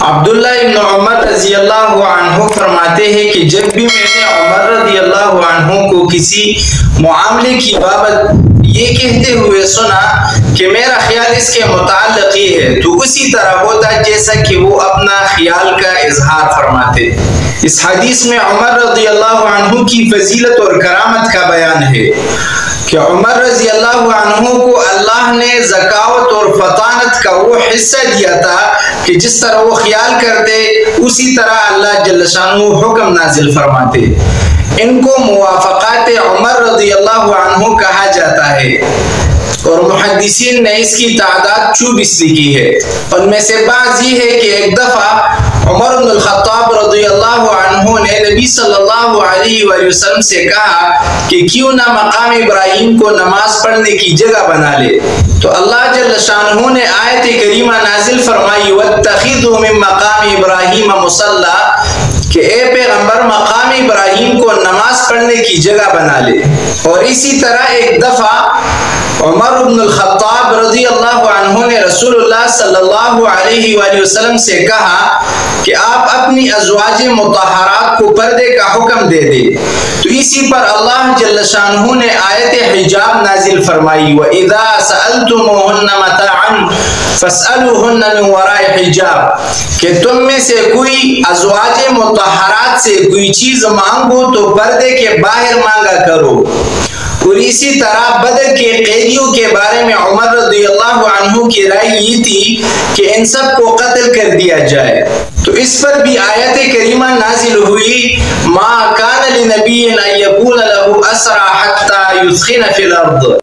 عبداللہ ابن عمر رضی اللہ عنہ فرماتے ہیں کہ جب بھی میں نے عمر رضی اللہ عنہ کو کسی معاملے کی بابت یہ کہتے ہوئے سنا کہ میرا خیال اس کے متعلق یہ ہے، تو اسی طرح ہوتا جیسا کہ وہ اپنا خیال کا اظہار فرماتے۔ اس حدیث میں عمر رضی اللہ عنہ کی فضیلت اور کرامت کا بیان ہے کہ عمر رضی اللہ عنہ کو اللہ نے ذکاوت اور فطانت کا وہ حصہ دیا تھا کہ جس طرح وہ خیال کرتے اسی طرح اللہ جل شانہ حکم نازل فرماتے۔ ان کو موافقات عمر رضی اللہ عنہ کہا جاتا ہے اور محدثین نے اس کی تعداد 24 لکھی ہے۔ ان میں سے بعض یہ ہے کہ ایک دفعہ عمر بن الخطاب رضی اللہ عنہ نے نبی صلی اللہ علیہ وآلہ وسلم سے کہا کہ کیوں نہ مقام ابراہیم کو نماز پڑھنے کی جگہ بنا لے، تو اللہ جل شانہ نے آیت کریمہ نازل فرمائی وَاتَّخِذُوا مِن مَقَامِ إِبْرَاهِيمَ مُصَلَّى کہ اے پیغمبر مقام ابراہیم کو نماز پڑھنے کی جگہ بنا لے۔ اور اسی طرح ایک دفعہ عمر بن الخطاب رضی اللہ عنہ نے رسول اللہ صلی اللہ علیہ وآلہ وسلم سے کہا کہ آپ اپنی ازواج مطہرات کو پردے کا حکم دے دے، تو اسی پر اللہ جل شانہ نے آیت حجاب نازل فرمائی وَإِذَا سَأَلْتُمُوهُنَّ مَتَاعًا فَاسْأَلُوهُنَّ مِنْ وَرَاءِ حِجَاب کہ تم میں سے کوئی ازواج مطہرات سے کوئی چیز مانگو تو پردے کے باہر مانگا کرو۔ اور اسی طرح بدر کے قیدیوں کے بارے میں عمر رضی اللہ عنہ کی رائے یہ تھی کہ ان سب کو قتل کر دیا جائے، تو اس پر بھی آیت کریمہ نازل ہوئی ما کان لنبی ان یکون له اسرى حتى یثخن فی الارض